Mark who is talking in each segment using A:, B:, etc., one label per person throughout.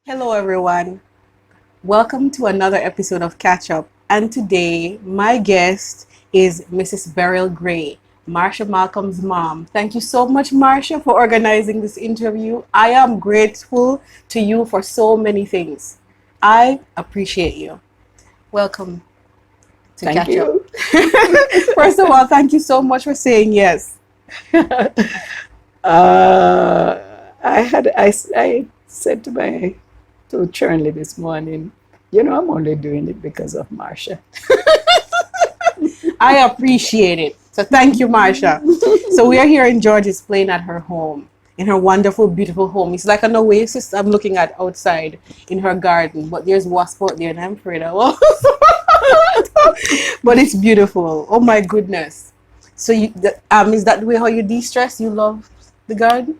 A: Hello, everyone. Welcome to another episode of Catchup. And today, my guest is Mrs. Beryl Gray, Marsha Malcolm's mom. Thank you so much, Marsha, for organizing this interview. I am grateful to you for so many things. I appreciate you. Welcome to
B: Thank
A: Catchup.
B: you.
A: First of all, thank you so much for saying yes.
B: I said to Churnley this morning, I'm only doing it because of Marsha.
A: I appreciate it. So thank you, Marsha. So we are here in George's Plain at her home, in her wonderful, beautiful home. It's like an oasis I'm looking at outside in her garden, but there's wasp out there and I'm afraid I will. But it's beautiful. Oh my goodness. So is that the way how you de-stress? You love the garden?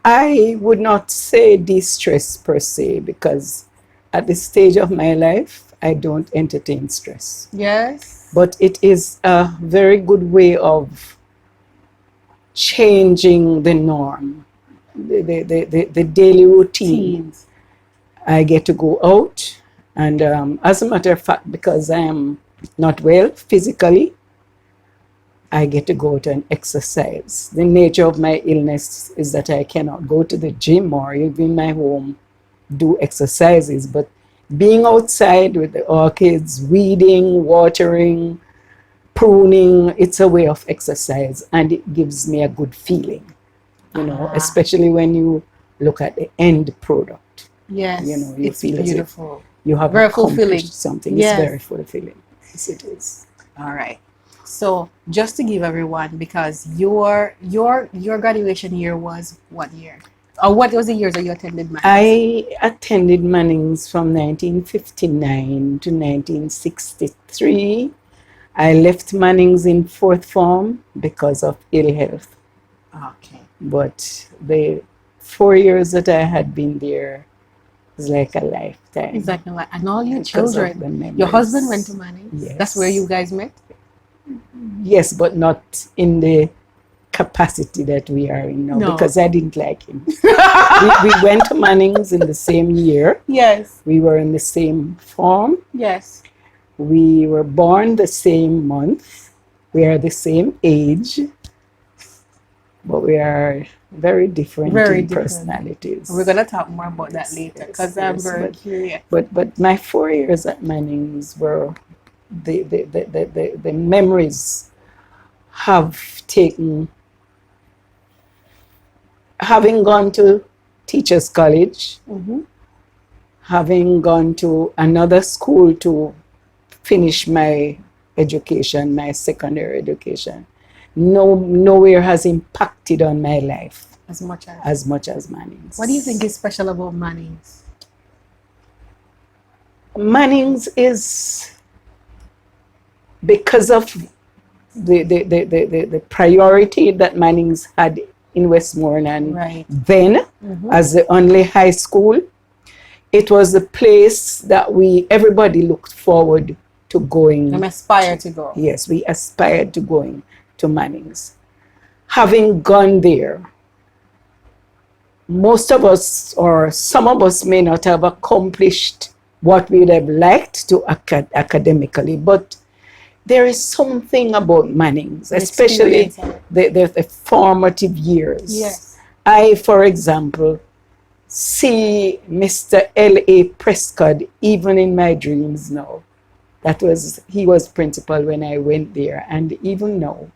B: I would not say de-stress per se, because at this stage of my life, I don't entertain stress.
A: Yes.
B: But it is a very good way of changing the norm, the daily routine.
A: Teens.
B: I get to go out, and as a matter of fact, because I am not well physically, I get to go out and exercise. The nature of my illness is that I cannot go to the gym or even in my home do exercises, but being outside with the orchids, weeding, watering, pruning, it's a way of exercise, and it gives me a good feeling, especially when you look at the end product.
A: Yes.
B: You
A: It's
B: feel as if
A: beautiful.
B: you have
A: Very fulfilling.
B: accomplished something.
A: Yes.
B: It's very fulfilling. Yes, it is.
A: All right. So just to give everyone, because your graduation year was what year? Or what was the years that you attended Mannings?
B: I attended Mannings from 1959 to 1963. I left Mannings in fourth form because of ill health.
A: Okay.
B: But the 4 years that I had been there was like a lifetime.
A: Exactly. And all your
B: because of
A: children.
B: the memories.
A: Your husband went to Mannings?
B: Yes.
A: That's where you guys met?
B: Yes, but not in the capacity that we are in now,
A: No.
B: because I didn't like him. we went to Mannings in the same year.
A: Yes.
B: We were in the same form.
A: Yes.
B: We were born the same month. We are the same age. But we are very different in personalities.
A: We're going to talk more about that later, because I'm very curious.
B: But my 4 years at Mannings were the memories have taken. Having gone to Teachers College, having gone to another school to finish my education, my secondary education, nowhere has impacted on my life
A: As much as
B: Mannings.
A: What do you think is special about Mannings?
B: Mannings is because of the priority that Mannings had in Westmoreland then, as the only high school. It was the place that everybody looked forward to going.
A: And aspired to go.
B: Yes, we aspired to going to Mannings. Having gone there, most of us, or some of us, may not have accomplished what we would have liked to academically, but there is something about Mannings, especially the formative years.
A: Yes.
B: I, for example, see Mr. L.A. Prescott even in my dreams now. He was principal when I went there, and even now,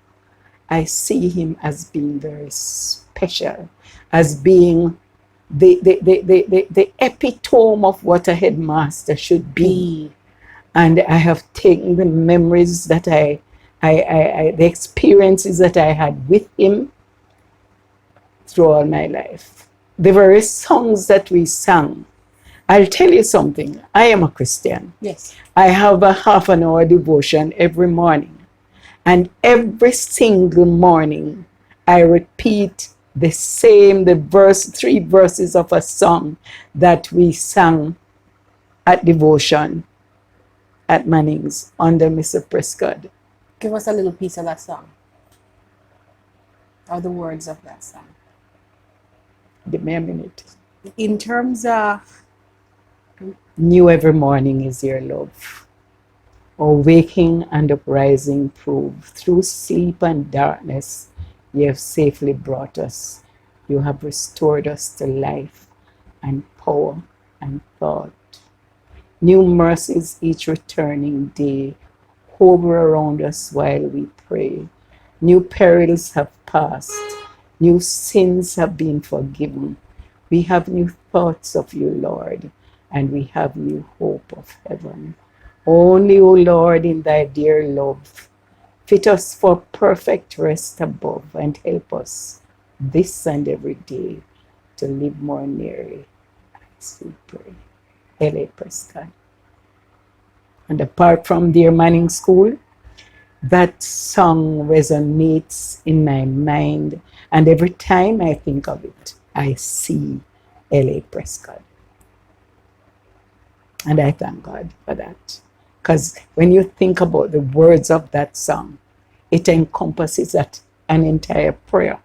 B: I see him as being very special, as being the epitome of what a headmaster should be. And I have taken the memories that the experiences that I had with him through all my life. The very songs that we sang. I'll tell you something. I am a Christian.
A: Yes.
B: I have a half an hour devotion every morning. And every single morning, I repeat the 3 verses of a song that we sang at devotion at Mannings under Mr. Prescott.
A: Give us a little piece of that song. Or the words of that song.
B: Give me a minute.
A: In terms of
B: New every morning is your love. Our waking and uprising prove through sleep and darkness you have safely brought us. You have restored us to life and power and thought. New mercies each returning day hover around us while we pray. New perils have passed. New sins have been forgiven. We have new thoughts of you, Lord, and we have new hope of heaven. Only, O Lord, in thy dear love, fit us for perfect rest above and help us this and every day to live more nearly as we pray. L.A. Prescott. And apart from Dear Mannings School, that song resonates in my mind, and every time I think of it, I see L.A. Prescott. And I thank God for that. Because when you think about the words of that song, it encompasses an entire prayer.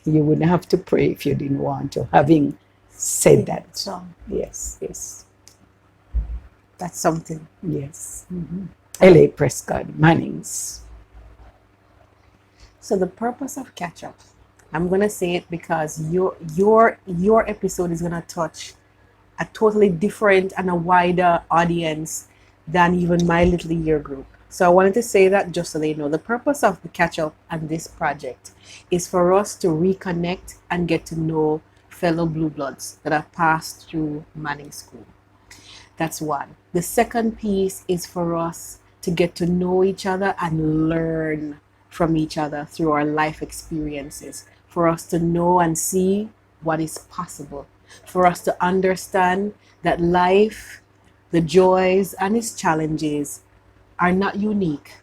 B: You wouldn't have to pray if you didn't want to, having said that song. Yes, yes.
A: That's something.
B: Yes. L.A. Prescott, Mannings.
A: So the purpose of Catchup, I'm gonna say it because your episode is gonna touch a totally different and a wider audience than even my little year group. So I wanted to say that just so they know. The purpose of the Catchup and this project is for us to reconnect and get to know fellow Blue Bloods that have passed through Mannings School. That's one. The second piece is for us to get to know each other and learn from each other through our life experiences, for us to know and see what is possible, for us to understand that life, the joys and its challenges are not unique.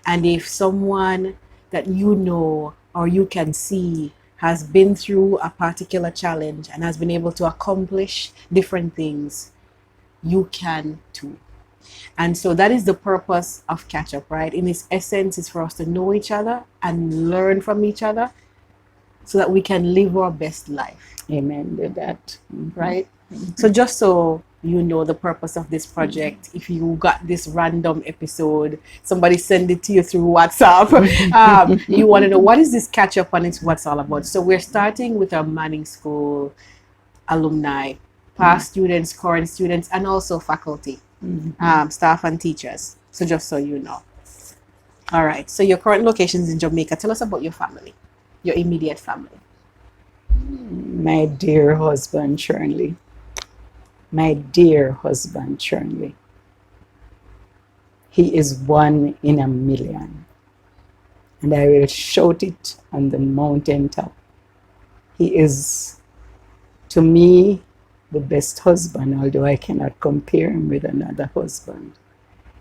A: And if someone that you know or you can see has been through a particular challenge and has been able to accomplish different things, you can too. And so that is the purpose of Catchup, right? In its essence, is for us to know each other and learn from each other so that we can live our best life.
B: Amen to that.
A: Right? So just so you know the purpose of this project, if you got this random episode, somebody send it to you through WhatsApp, you want to know what is this Catchup and it's what's all about. So we're starting with our Mannings School alumni, past students, current students, and also faculty, staff and teachers. So just so you know. All right. So your current locations in Jamaica. Tell us about your family, your immediate family.
B: My dear husband, Shirley. My dear husband, Shirley. He is one in a million. And I will shout it on the mountaintop. He is, to me, the best husband, although I cannot compare him with another husband.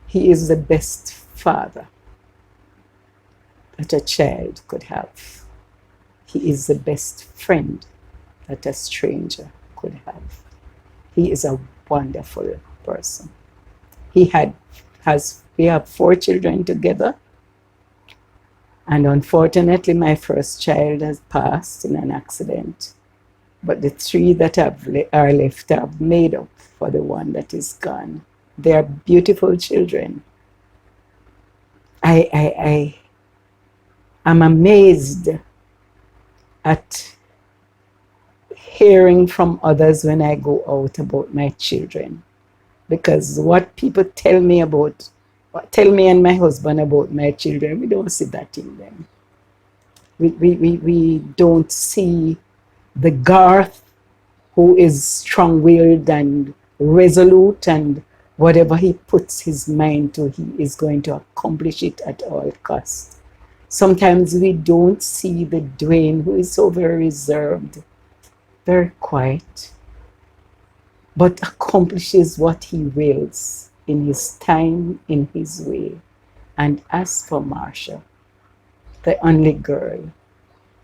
B: He is the best father that a child could have. He is the best friend that a stranger could have. He is a wonderful person. We have 4 children together. And unfortunately, my first child has passed in an accident. But the 3 that are left have made up for the one that is gone. They are beautiful children. I am amazed at hearing from others when I go out about my children. Because what people tell me and my husband about my children, we don't see that in them. We don't see the Garth who is strong-willed and resolute, and whatever he puts his mind to, he is going to accomplish it at all costs. Sometimes we don't see the Dwayne who is so very reserved, very quiet, but accomplishes what he wills in his time, in his way. And as for Marsha, the only girl,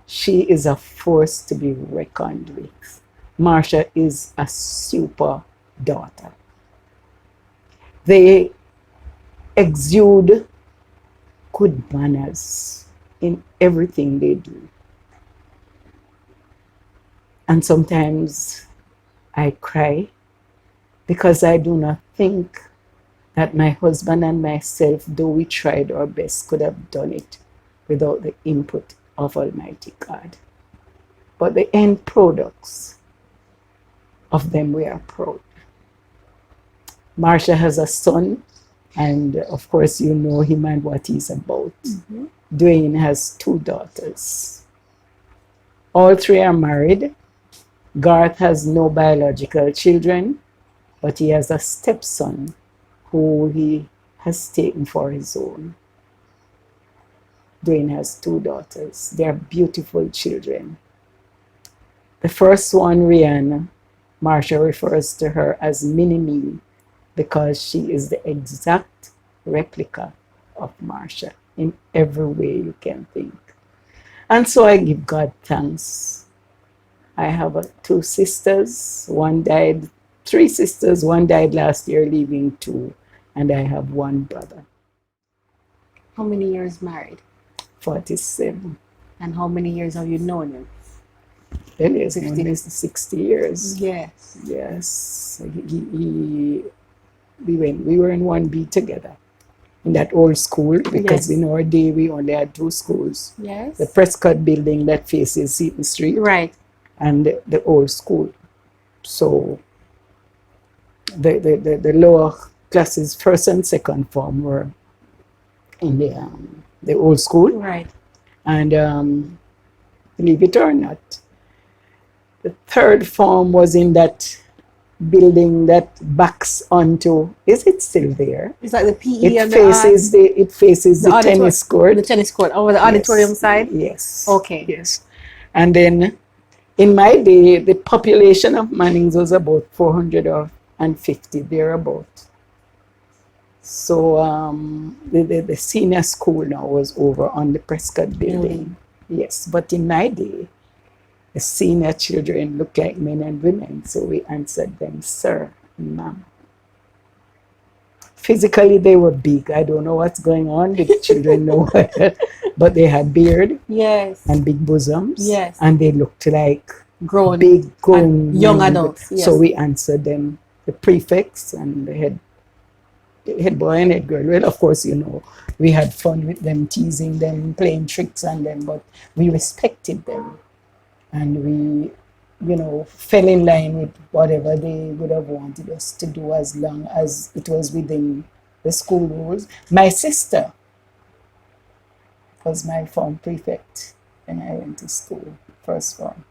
B: she is a force to be reckoned with. Marsha is a super daughter. They exude good manners in everything they do. And sometimes I cry because I do not think that my husband and myself, though we tried our best, could have done it without the input of Almighty God. But the end products of them, we are proud. Marsha has a son, and of course you know him and what he's about.
A: Mm-hmm.
B: Dwayne has 2 daughters. All 3 are married. Garth has no biological children, but he has a stepson who he has taken for his own. Dwayne has 2 daughters. They are beautiful children. The first one, Rihanna, Marsha refers to her as Mini-Me because she is the exact replica of Marsha in every way you can think. And so I give God thanks. I have 2 sisters. One died, 3 sisters. One died last year, leaving 2. And I have 1 brother.
A: How many years married?
B: 47.
A: And how many years have you known him?
B: It is 60 years.
A: Yes.
B: Yes. We were in 1B together in that old school because in our day we only had 2 schools.
A: Yes.
B: The Prescott building that faces Seaton Street.
A: Right.
B: And the old school. So the lower classes, first and second form, were in the old school.
A: Right.
B: And believe it or not, the third form was in that building that backs onto, is it still there?
A: It's like the PE
B: It
A: and
B: faces the tennis court.
A: The tennis court over the auditorium side?
B: Yes.
A: Okay.
B: Yes. And then in my day, the population of Mannings was about 450, thereabout. So the senior school now was over on the Prescott building. Yes, but in my day, the senior children looked like men and women, so we answered them, sir and ma'am. Physically, they were big. I don't know what's going on. The children know, but they had beard.
A: Yes.
B: And big bosoms.
A: Yes.
B: And they looked like
A: grown,
B: young
A: adults. Yes.
B: So we answered them, the prefects and the head boy and head girl. Well, of course, you know, we had fun with them, teasing them, playing tricks on them, but we respected them. And we, you know, fell in line with whatever they would have wanted us to do as long as it was within the school rules. My sister was my form prefect when I went to school, first form.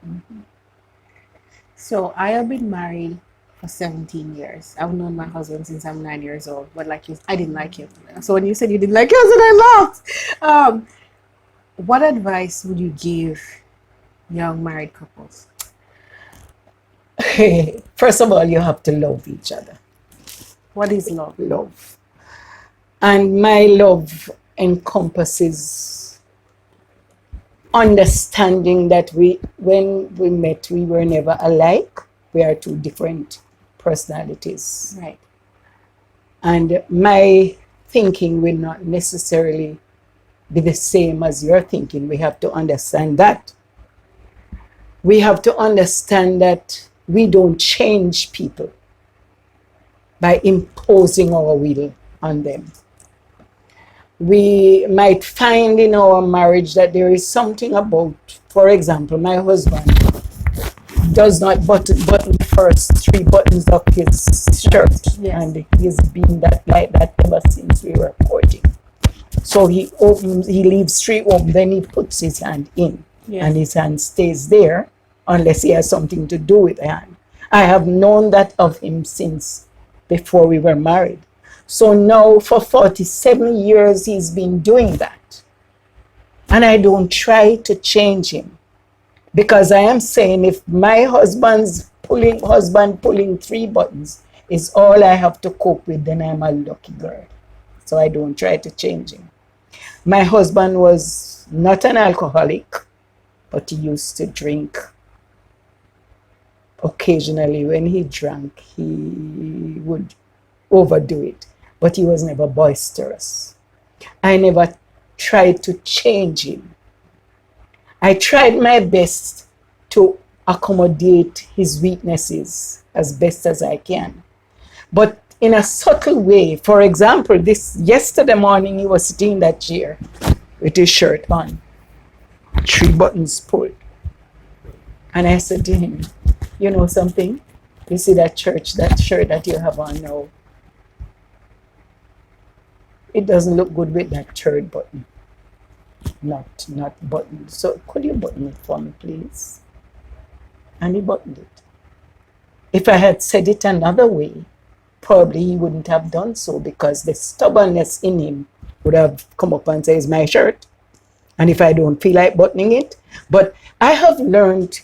B: Mm-hmm.
A: So I have been married for 17 years. I've known my husband since I'm 9 years old, but like you, I didn't like him. So when you said you didn't like him, I laughed. What advice would you give young married couples?
B: First of all, you have to love each other.
A: What is love?
B: Love. And my love encompasses understanding that when we met, we were never alike. We are 2 different personalities.
A: Right.
B: And my thinking will not necessarily be the same as your thinking. We have to understand that. We have to understand that we don't change people by imposing our will on them. We might find in our marriage that there is something about, for example, my husband does not button the first 3 buttons of his shirt.
A: Yes.
B: And he's been like that ever since we were courting. So he leaves 3 open, then he puts his hand in. Yes. And his hand stays there unless he has something to do with the hand. I have known that of him since before we were married. So now for 47 years he's been doing that. And I don't try to change him. Because I am saying if my husband pulling 3 buttons is all I have to cope with, then I'm a lucky girl. So I don't try to change him. My husband was not an alcoholic, but he used to drink. Occasionally when he drank, he would overdo it, but he was never boisterous. I never tried to change him. I tried my best to accommodate his weaknesses as best as I can. But in a subtle way, for example, yesterday morning he was sitting in that chair with his shirt on, 3 buttons pulled. And I said to him, you know something? You see that shirt that you have on now? It doesn't look good with that 3rd button. Not buttoned. So could you button it for me, please? And he buttoned it. If I had said it another way, probably he wouldn't have done so, because the stubbornness in him would have come up and said, it's my shirt. And if I don't feel like buttoning it. But I have learned,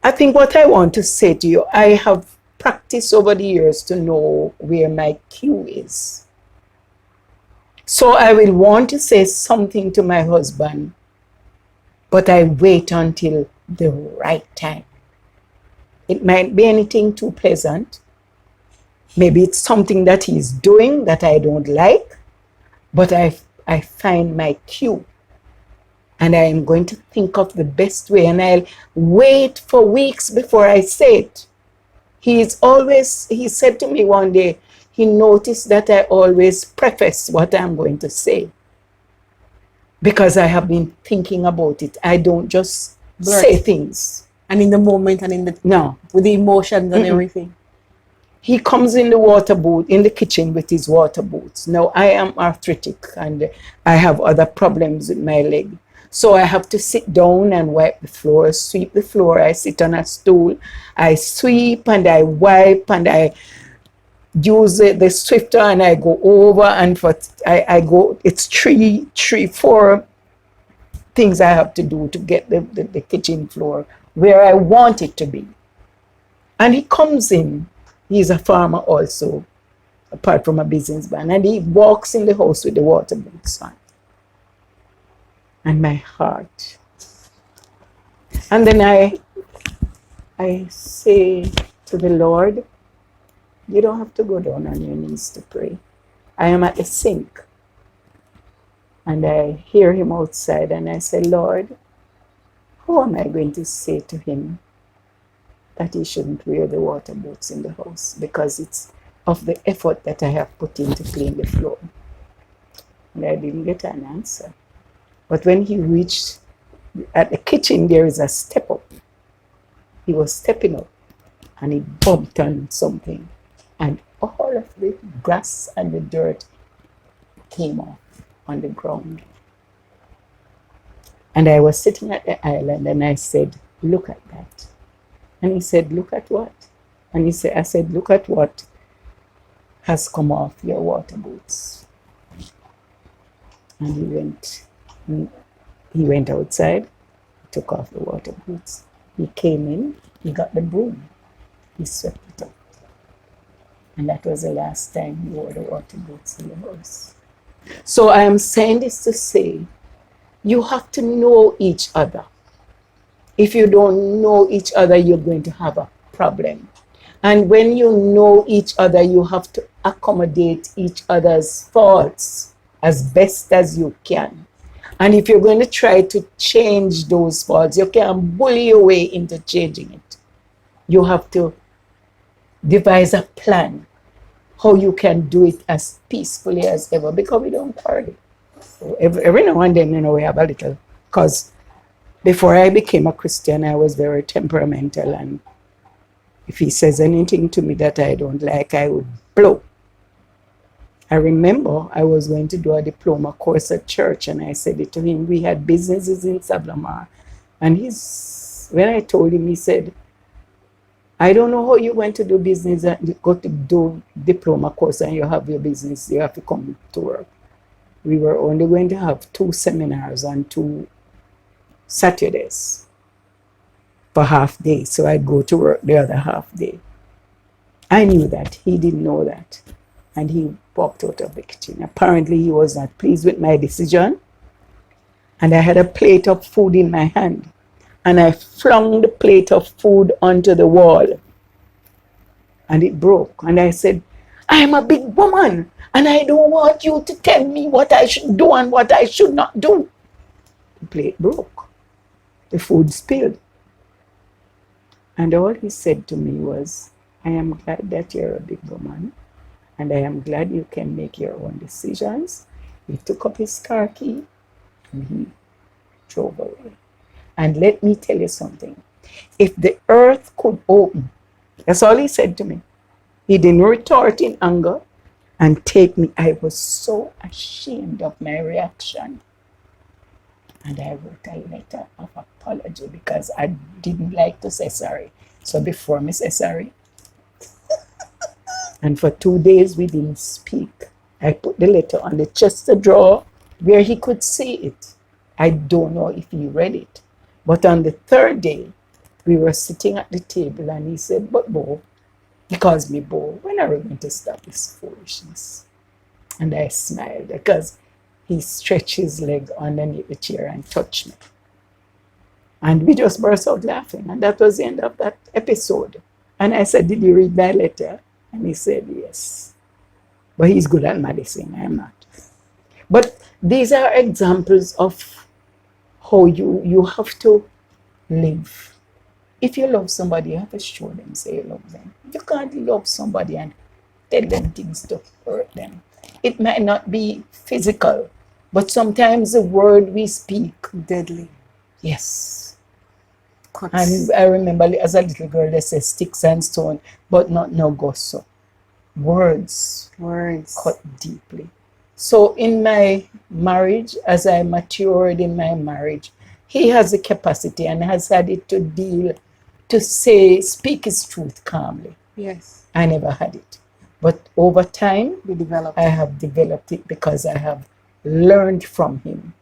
B: I think what I want to say to you, I have practiced over the years to know where my cue is. So I will want to say something to my husband, but I wait until the right time. It might be anything too pleasant. Maybe it's something that he's doing that I don't like, but I find my cue. And I am going to think of the best way, and I'll wait for weeks before I say it. He said to me one day, he noticed that I always preface what I'm going to say, because I have been thinking about it. I don't just say things.
A: And in the moment and with the emotions and everything.
B: He comes in the kitchen with his water boots. Now, I am arthritic and I have other problems with my leg. So I have to sit down and wipe the floor, sweep the floor. I sit on a stool. I sweep and I wipe and I use the swifter and I go over, and I go, it's 4 things I have to do to get the kitchen floor where I want it to be. And he comes in. He's a farmer also, apart from a businessman. And he walks in the house with the water boots on. And my heart. And then I say to the Lord, you don't have to go down on your knees to pray. I am at the sink. And I hear him outside and I say, Lord, how am I going to say to him that he shouldn't wear the water boots in the house, because it's of the effort that I have put in to clean the floor? And I didn't get an answer. But when he reached at the kitchen, there is a step up. He was stepping up and he bumped on something, and all of the grass and the dirt came off on the ground. And I was sitting at the island and I said, look at that. And he said, look at what? And I said, look at what has come off your water boots. And he went outside, took off the water boots. He came in, he got the broom, he swept it up. And that was the last time he wore the water boots in the house. So I am saying this to say, you have to know each other. If you don't know each other, you're going to have a problem. And when you know each other, you have to accommodate each other's faults as best as you can. And if you're going to try to change those faults, you can't bully your way into changing it. You have to devise a plan how you can do it as peacefully as ever, because we don't quarrel. So every now and then, we have a little, because before I became a Christian, I was very temperamental, and if he says anything to me that I don't like, I would blow. I remember I was going to do a diploma course at church, and I said it to him. We had businesses in Sav-la-Mar, and when I told him, he said, I don't know how you went to do business and go to do diploma course and you have your business, you have to come to work. We were only going to have 2 seminars on 2 Saturdays for half day. So I'd go to work the other half day. I knew that. He didn't know that. And he walked out of the kitchen. Apparently he was not pleased with my decision. And I had a plate of food in my hand. And I flung the plate of food onto the wall. And it broke. And I said, I'm a big woman. And I don't want you to tell me what I should do and what I should not do. The plate broke. The food spilled. And all he said to me was, I am glad that you're a big woman, and I am glad you can make your own decisions. He took up his car key and he drove away. And let me tell you something. If the earth could open, that's all he said to me. He didn't retort in anger and take me. I was so ashamed of my reaction. And I wrote a letter of apology because I didn't like to say sorry. So before me say sorry, and for 2 days we didn't speak. I put the letter on the chest drawer where he could see it. I don't know if he read it. But on the third day, we were sitting at the table and he said, "But Bo," he calls me Bo, "when are we going to stop this foolishness?" And I smiled because he stretched his leg underneath the chair and touched me. And we just burst out laughing. And that was the end of that episode. And I said, "Did you read my letter?" And he said, "Yes." But he's good at medicine. I am not. But these are examples of how you have to live. If you love somebody, you have to show them, say you love them. You can't love somebody and tell them things to hurt them. It might not be physical, but sometimes the word we speak,
A: Deadly.
B: yes.
A: Cuts.
B: And I remember as a little girl, they say sticks and stone, but not no gossip. Words cut deeply. So in my marriage, as I matured in my marriage, he has the capacity and has had it to deal, to speak his truth calmly.
A: Yes.
B: I never had it. But over time,
A: I
B: have developed it because I have learned from him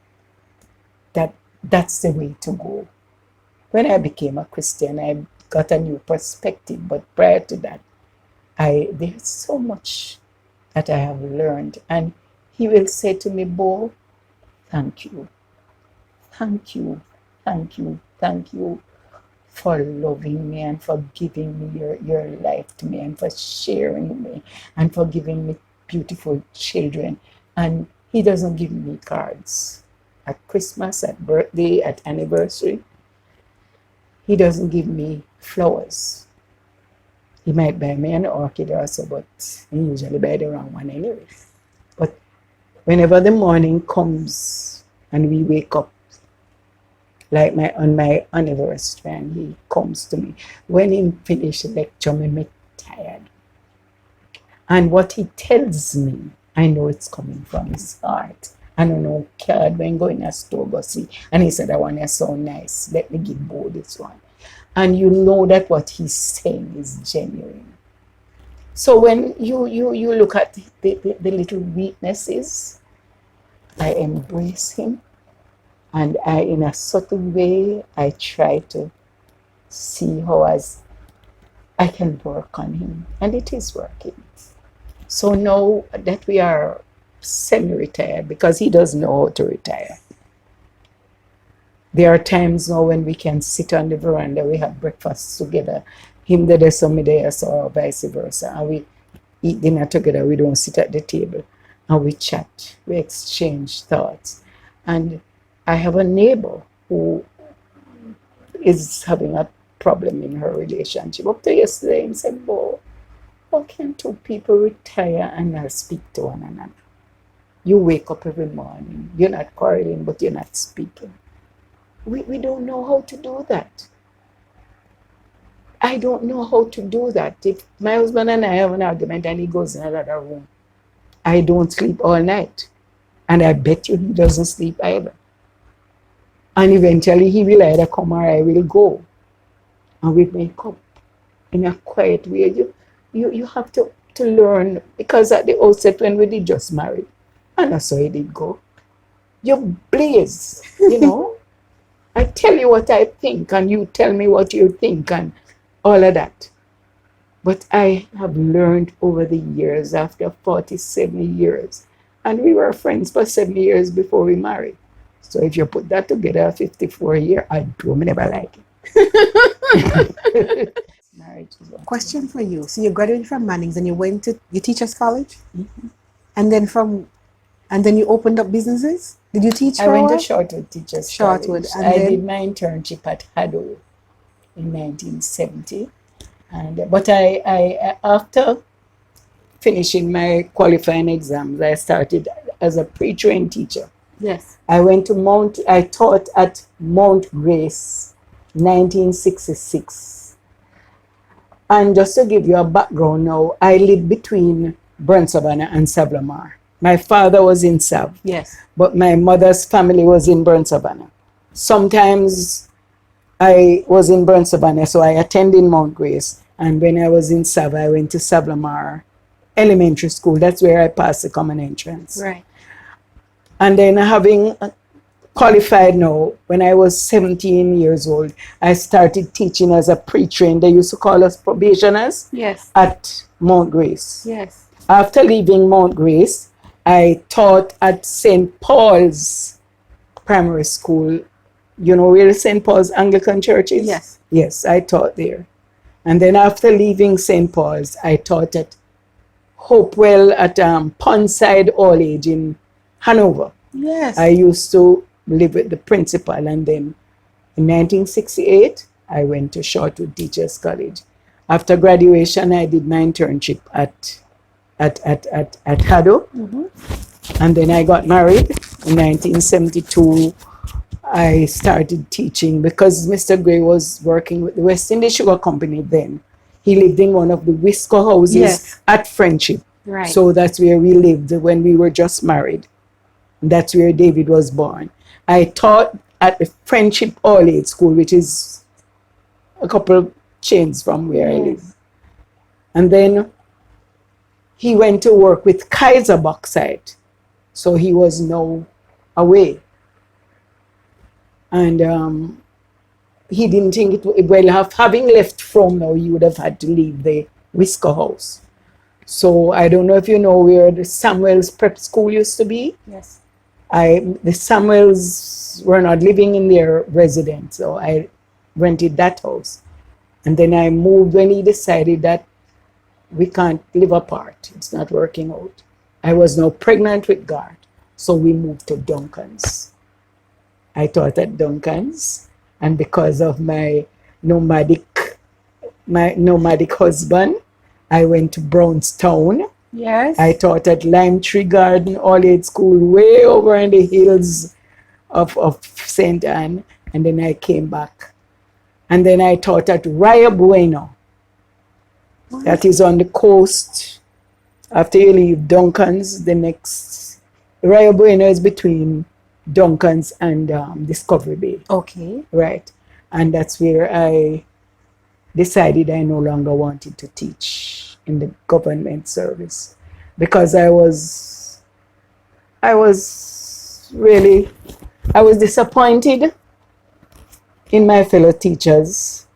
B: that that's the way to go. When I became a Christian, I got a new perspective. But prior to that, there's so much that I have learned. And he will say to me, "Bo, thank you. Thank you. Thank you. Thank you for loving me and for giving me your life to me and for sharing me and for giving me beautiful children." And he doesn't give me cards at Christmas, at birthday, at anniversary. He doesn't give me flowers. He might buy me an orchid also, but he usually buy the wrong one anyway. But whenever the morning comes and we wake up, like on my anniversary, and he comes to me. When he finish lecture, me tired. And what he tells me, I know it's coming from his heart. I don't know, card when go in a store, go see. And he said, "I want you so nice. Let me give Bo this one." And you know that what he's saying is genuine. So when you look at the little weaknesses, I embrace him. And in a subtle way, I try to see how I can work on him. And it is working. So now that we are semi-retired, because he doesn't know how to retire. There are times now when we can sit on the veranda, we have breakfast together. Him there, so me there, or vice versa. And we eat dinner together. We don't sit at the table. And we chat. We exchange thoughts. And I have a neighbor who is having a problem in her relationship. Up to yesterday, he said, "Bo, how can two people retire and not speak to one another? You wake up every morning. You're not quarreling, but you're not speaking." We don't know how to do that. I don't know how to do that. If my husband and I have an argument and he goes in another room, I don't sleep all night. And I bet you he doesn't sleep either. And eventually he will either come or I will go. And we make up in a quiet way. You have to learn, because at the outset when we did just marry, and that's how it did go. You blaze, I tell you what I think and you tell me what you think and all of that. But I have learned over the years, after 47 years, and we were friends for 7 years before we married. So if you put that together, 54 years, I don't never like it. Marriage is one.
A: Question for you. So you graduated from Mannings and you went to Teachers College?
B: Mm-hmm.
A: And then you opened up businesses? Did you teach?
B: I went to Shortwood Teachers
A: Shortwood,
B: College. I did my internship at Haddo in 1970. But I after finishing my qualifying exams, I started as a pre-trained teacher.
A: Yes.
B: I taught at Mount Grace, 1966. And just to give you a background now, I lived between Brun-Savannah and Sav-la-Mar. My father was in Sav,
A: Yes.
B: but my mother's family was in Brun-Savannah. Sometimes I was in Brun-Savannah, so I attended Mount Grace. And when I was in Sav, I went to Sav-la-Mar Elementary School. That's where I passed the common entrance.
A: Right.
B: And then having qualified now, when I was 17 years old, I started teaching as a pre-trained. They used to call us probationers.
A: Yes.
B: At Mount Grace.
A: Yes.
B: After leaving Mount Grace, I taught at St. Paul's Primary School. You know where St. Paul's Anglican Church is?
A: Yes.
B: Yes, I taught there. And then after leaving St. Paul's, I taught at Hopewell at Pondside All Age in Hanover.
A: Yes.
B: I used to live with the principal, and then in 1968, I went to Shortwood Teachers College. After graduation, I did my internship at Hado, and then I got married in 1972. I started teaching because Mr. Gray was working with the West Indies Sugar Company then. He lived in one of the Whisker houses.
A: Yes.
B: At Friendship.
A: Right.
B: So that's where we lived when we were just married. That's where David was born. I taught at the Friendship All Age School, which is a couple of chains from where I live. And then he went to work with Kaiser Bauxite. So he was now away. And he didn't think it would, well, having left from now, he would have had to leave the Whisker House. So I don't know if you know where the Samuels Prep School used to be.
A: Yes.
B: The Samuels were not living in their residence, so I rented that house. And then I moved when he decided that we can't live apart. It's not working out. I was now pregnant with Garth, so we moved to Duncan's. I taught at Duncan's, and because of my nomadic husband, I went to Brownstown.
A: Yes.
B: I taught at Lime Tree Garden All Age School way over in the hills of St. Anne, and then I came back. And then I taught at Rio Bueno. That is on the coast. After you leave Duncan's, the next Rio Bueno is between Duncan's and Discovery Bay.
A: Okay.
B: Right. And that's where I decided I no longer wanted to teach in the government service, because I was disappointed in my fellow teachers.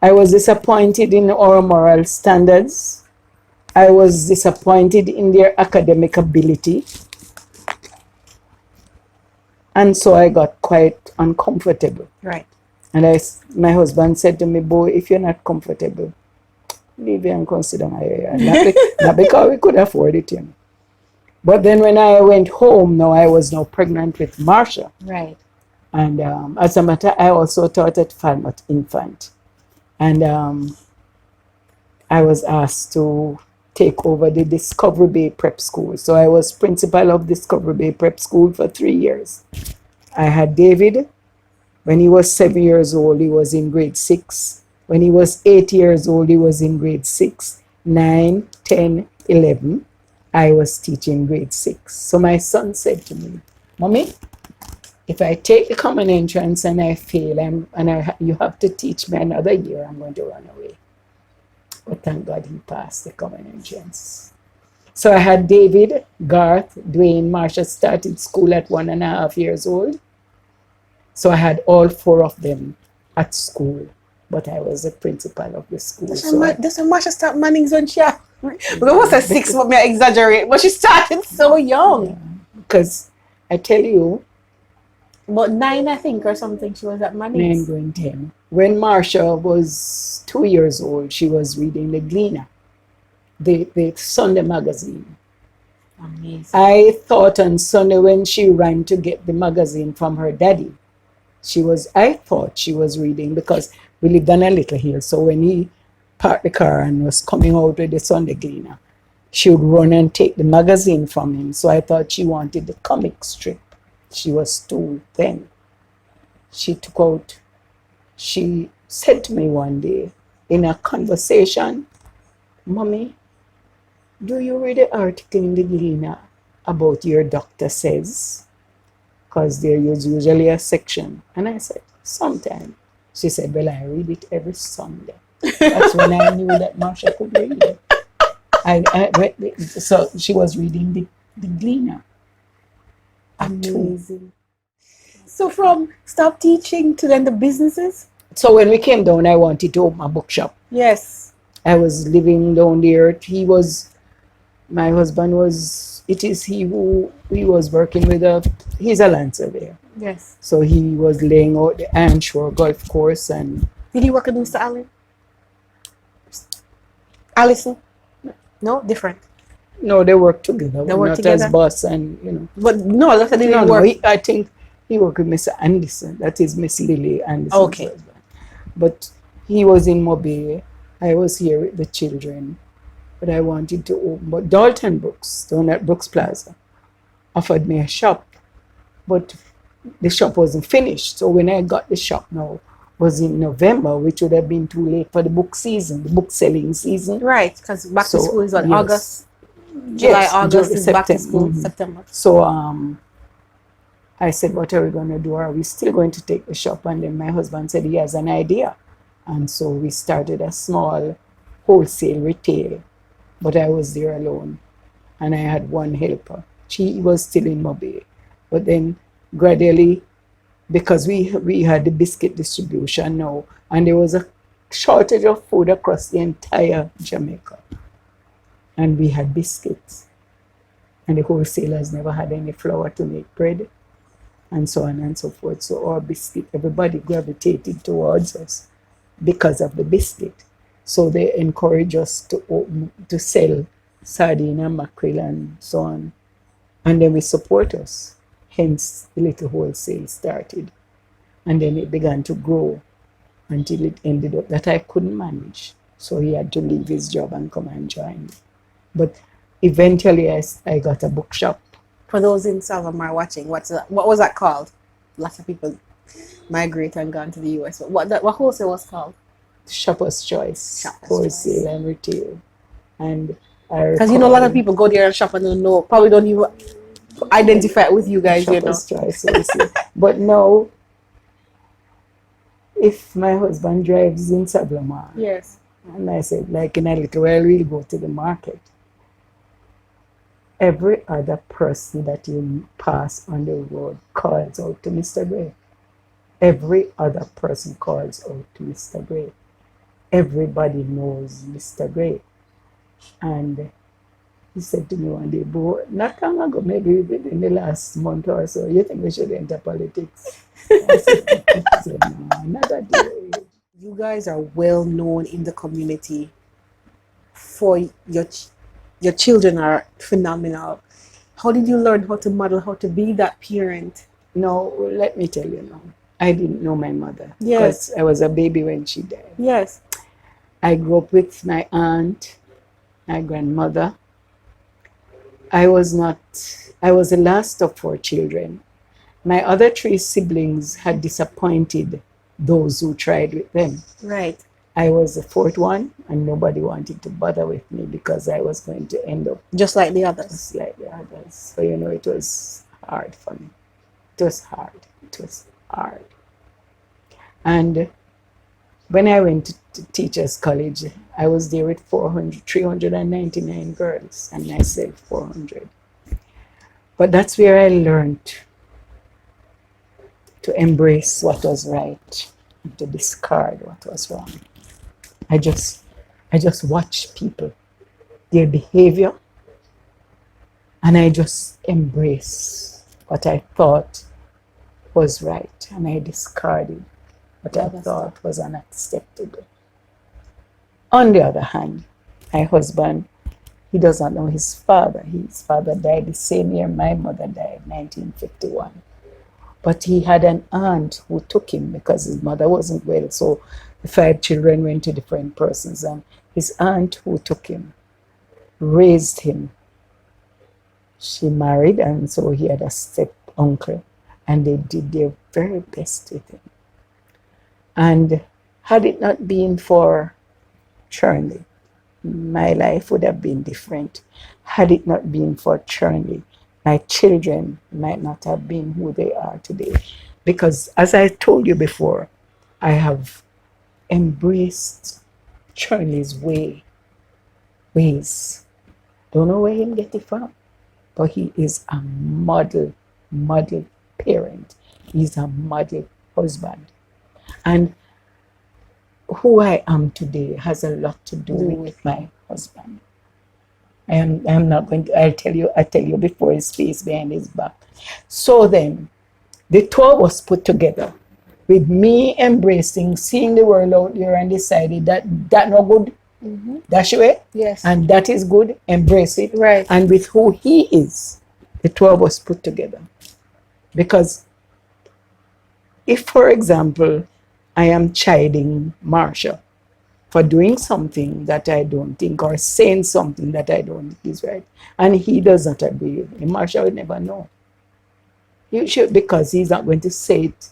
B: I was disappointed in our moral standards. I was disappointed in their academic ability. And so I got quite uncomfortable.
A: Right.
B: And my husband said to me, "Boy, if you're not comfortable, leave here and consider my area." Not because we could afford it, you know. But then when I went home, now I was now pregnant with Marsha.
A: Right.
B: And as a matter, I also taught at Falmouth Infant. And I was asked to take over the Discovery Bay Prep School. So I was principal of Discovery Bay Prep School for 3 years. I had David. When he was 7 years old, he was in grade 6. When he was 8 years old, he was in grade 6, 9, 10, 11. I was teaching grade 6. So my son said to me, "Mommy, if I take the common entrance and I fail, you have to teach me another year, I'm going to run away." But thank God he passed the common entrance. So I had David, Garth, Dwayne, Marsha started school at 1.5 years old. So I had all 4 of them at school, but I was the principal of the school.
A: That's when Marsha started Mannings when she was a 6, but I exaggerate, but she started so young.
B: Yeah, because I tell you,
A: But 9, I think, or something, she was at
B: 9
A: Mannings.
B: going 10. When Marsha was 2 years old, she was reading the Gleaner, the Sunday magazine.
A: Amazing.
B: I thought on Sunday when she ran to get the magazine from her daddy, I thought she was reading, because we lived on a little hill. So when he parked the car and was coming out with the Sunday Gleaner, she would run and take the magazine from him. So I thought she wanted the comic strip. She was 2 then. She said to me one day in a conversation, "Mommy, do you read the article in the Gleaner about your doctor says?" Because there is usually a section. And I said, "Sometime." She said, "Well, I read it every Sunday." That's when I knew that Marsha could read it. So she was reading the Gleaner.
A: Amazing. So from stop teaching to then the businesses?
B: So when we came down, I wanted to open a bookshop.
A: Yes.
B: I was living down there. My husband was, he was working with he's a land surveyor.
A: Yes.
B: So he was laying out the Iron Shore golf course. And
A: did he work with Mr. Allen? Allison? No, different.
B: No, they worked together.
A: They worked
B: together.
A: As
B: boss and.
A: But no, that's didn't work.
B: I think he worked with Mr. Anderson. That is Miss Lily Anderson.
A: Okay.
B: But he was in Mobile. I was here with the children. But I wanted to open. But Dalton Brooks, down at Brooks Plaza, offered me a shop. But the shop wasn't finished. So when I got the shop now, was in November, which would have been too late for the book season, the book selling season.
A: Right, because back to school is on
B: yes.
A: August. July,
B: yes,
A: August is back to
B: September.
A: school, September.
B: So I said, "What are we going to do? Are we still going to take the shop?" And then my husband said he has an idea. And so we started a small wholesale retail. But I was there alone. And I had one helper. She was still in Mobile. But then gradually, because we had the biscuit distribution now, and there was a shortage of food across the entire Jamaica. And we had biscuits. And the wholesalers never had any flour to make bread. And so on and so forth. So our biscuit, everybody gravitated towards us because of the biscuit. So they encouraged us to sell sardine and mackerel and so on. And then we support us. Hence, the little wholesale started. And then it began to grow until it ended up that I couldn't manage. So he had to leave his job and come and join me. But eventually I got a bookshop.
A: For those in Sav-la-Mar watching, what was that called? Lots of people migrate and gone to the US. But what wholesale was called?
B: Shopper's Choice. Wholesale and retail. And
A: because a lot of people go there and shop and don't know, probably don't even identify it with you guys,
B: Shopper's Choice. But now, if my husband drives in Sav-la-Mar,
A: yes,
B: and I said, like in a little while, we'll go to the market. Every other person that you pass on the road calls out to Mr. Gray. Every other person calls out to Mr. Gray. Everybody knows Mr. Gray. And he said to me one day, "But not long ago, maybe within the last month or so, you think we should enter politics?" I said, "No, not at the age."
A: You guys are well known in the community for your children are phenomenal. How did you learn how to model, how to be that parent?
B: No, let me tell you now. I didn't know my mother.
A: Yes.
B: Because I was a baby when she died.
A: Yes.
B: I grew up with my aunt, my grandmother. I was the last of 4 children. My other 3 siblings had disappointed those who tried with them.
A: Right.
B: I was the 4th one, and nobody wanted to bother with me because I was going to end up
A: just like the others.
B: So, it was hard for me. It was hard. And when I went to Teachers College, I was there with 399 girls, and myself 400. But that's where I learned to embrace what was right and to discard what was wrong. I just watched people, their behavior, and I just embraced what I thought was right, and I discarded what I thought was unacceptable. On the other hand, my husband, he does not know his father. His father died the same year my mother died, 1951. But he had an aunt who took him because his mother wasn't well. So The 5 children went to different persons, and his aunt who took him raised him. She married, and so he had a step uncle, and they did their very best with him. And had it not been for Charlie, my life would have been different. Had it not been for Charlie, my children might not have been who they are today. Because as I told you before, I have embraced Charlie's ways. Don't know where he get it from, but he is a model parent. He's a model husband. And who I am today has a lot to do with my husband. I'm not going to, I tell you before his face behind his back. So then, the two of us put together, with me embracing, seeing the world out there and decided that no good, that's your way.
A: Yes.
B: And that is good, embrace it.
A: Right.
B: And with who he is, the two of us put together. Because if, for example, I am chiding Marsha for doing something that I don't think, or saying something that I don't think is right, and he does not agree with me, Marsha would never know. You should, because he's not going to say it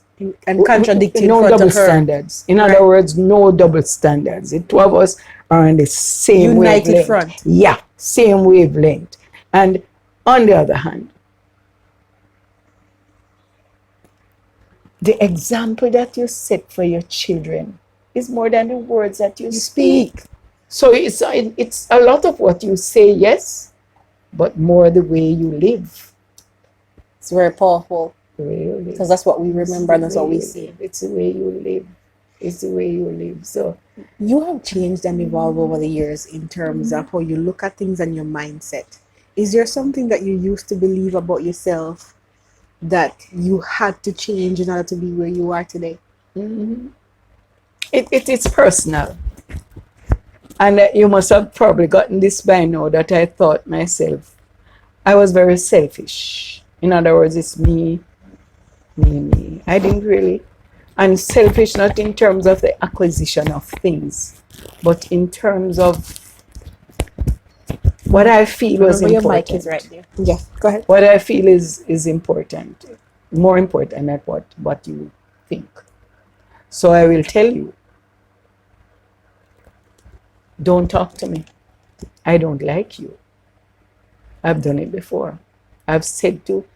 A: and contradict it.
B: No double standards. In other words, no double standards. The two of us are on the same
A: united
B: wavelength.
A: front.
B: Yeah, same wavelength. And on the other hand, the example that you set for your children is more than the words that you speak. So it's a lot of what you say, yes, but more the way you live.
A: It's very powerful.
B: The way you live.
A: Because that's what we remember and that's what we see.
B: It's the way you live. It's the way you live. So
A: you have changed and evolved over the years in terms of how you look at things and your mindset. Is there something that you used to believe about yourself that you had to change in order to be where you are today?
B: Mm-hmm. It's personal. And you must have probably gotten this by now that I thought myself, I was very selfish. In other words, it's me. I didn't really. And selfish not in terms of the acquisition of things, but in terms of what I feel was important.
A: Your mic is right there. Yeah, go ahead.
B: What I feel is important, more important than what you think. So I will tell you, don't talk to me. I don't like you. I've done it before. I've said to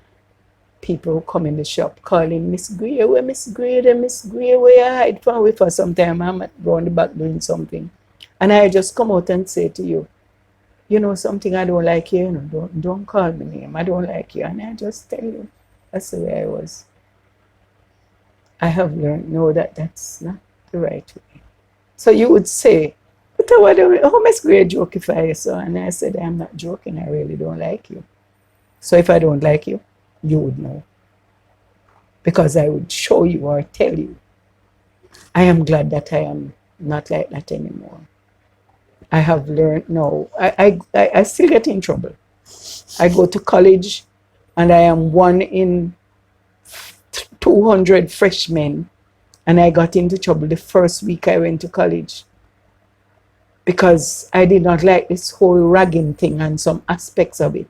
B: people who come in the shop, calling Miss Gray, where Miss Gray, Miss Gray, where I hide from with for some time. I'm around the back doing something. And I just come out and say to you, you know something, I don't like you, don't call me name, I don't like you. And I just tell you, that's the way I was. I have learned, no, that's not the right way. So you would say, but how Miss Gray joke if I saw? And I said, I'm not joking, I really don't like you. So if I don't like you, you would know. Because I would show you or tell you. I am glad that I am not like that anymore. I have learned, no, I still get in trouble. I go to college and I am one in 200 freshmen, and I got into trouble the first week I went to college because I did not like this whole ragging thing and some aspects of it.